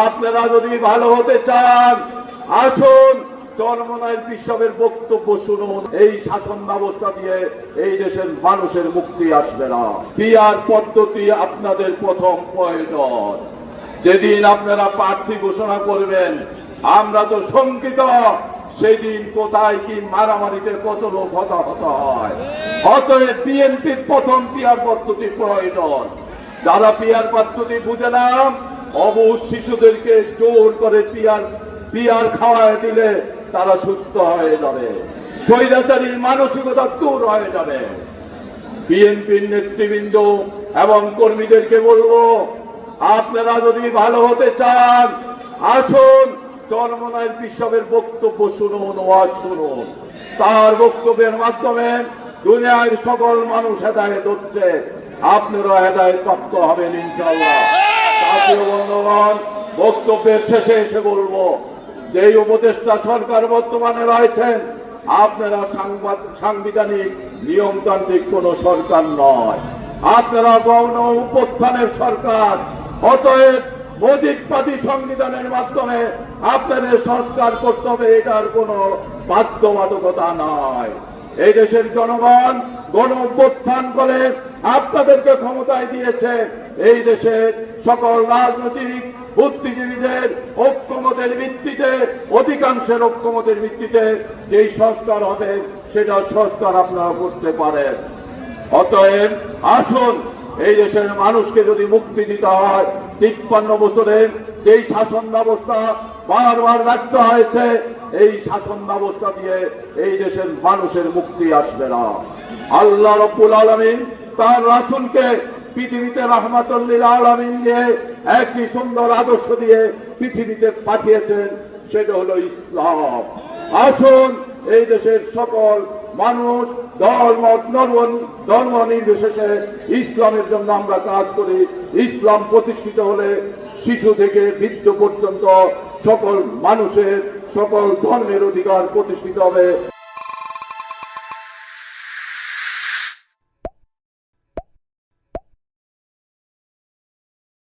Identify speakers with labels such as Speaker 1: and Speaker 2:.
Speaker 1: আপনারা যদি ভালো হতে চান, আসুন চরমনাই বিশ্ববের বক্তব্য শুনুন। এই শাসন ব্যবস্থা দিয়ে এই দেশের মানুষের মুক্তি আসবে না। পিআর পদ্ধতি আপনাদের প্রথম প্রয়োজন। যেদিন আপনারা প্রার্থী ঘোষণা করবেন, আমরা তো শঙ্কিত সেদিন কোথায় কি মারামারিতে কত লোক হতাহত হয়। অতএব বিএনপির প্রথম পিআর পদ্ধতি প্রয়োজন। যারা পিআর পদ্ধতি বুঝে না, অবুঝ শিশুদেরকে জোর করে পিআর খাওয়ায় দিলে তারা সুস্থ হয়ে যাবে, স্বৈরাচারী মানসিকতা দূর হয়ে যাবে। বিএনপির নেতৃবৃন্দ এবং কর্মীদেরকে বলবো, আপনারা যদি ভালো হতে চান, আসুন চরমনাই বিশ্ববের বক্তব্য শুনুন, ওয়াজ শুনুন। তার বক্তব্যের মাধ্যমে দুনিয়ার সকল মানুষ হেদায়েত হচ্ছে, আপনারা হেদায়েত প্রাপ্ত হবেন ইনশাআল্লাহ। জাতীয় বন্ধুগণ, বক্তব্যের শেষে এসে বলবো, যেই উপদেষ্টা সরকার বর্তমানে রয়েছেন, আপনারা সাংবিধানিক নিয়মতান্ত্রিক কোন সরকার নয়, আপনারা গণ উত্থানের সরকার। অতএব মৌলিকবাদী সংবিধানের মাধ্যমে আপনাদের সংস্কার করতে হবে, এটার কোনো বাধ্যবাধকতা নয়। এই দেশের জনগণ গণ অভ্যুত্থান করে আপনাদেরকে ক্ষমতায় দিয়েছে। এই দেশের সকল রাজনৈতিক বুদ্ধিজীবীদের ঐক্যমতের ভিত্তিতে, অধিকাংশের ঐক্যমতের ভিত্তিতে যেই সংস্কার হবে, সেটা সংস্কার আপনারা করতে পারেন। অতএব আসুন, এই দেশের মানুষকে যদি মুক্তি দিতে হয়, 53 বছরের যেই শাসন ব্যবস্থা বারবার ব্যর্থ হয়েছে, এই শাসন ব্যবস্থা দিয়ে এই দেশের মানুষের মুক্তি আসবে না। আল্লাহ রাব্বুল আলামিন তার রাসূলকে পৃথিবীতে রাহমাতুল লিল আলামিন দিয়ে একটি সুন্দর আদর্শ দিয়ে পৃথিবীতে পাঠিয়েছেন, সেটা হলো ইসলাম। আসুন এই দেশের সকল মানুষ ধর্ম নির্বিশেষে ইসলামের জন্য আমরা কাজ করি। ইসলাম প্রতিষ্ঠিত হলে শিশু থেকে বৃদ্ধ পর্যন্ত সকল মানুষের সকল ধর্মের অধিকার প্রতিষ্ঠিত হবে।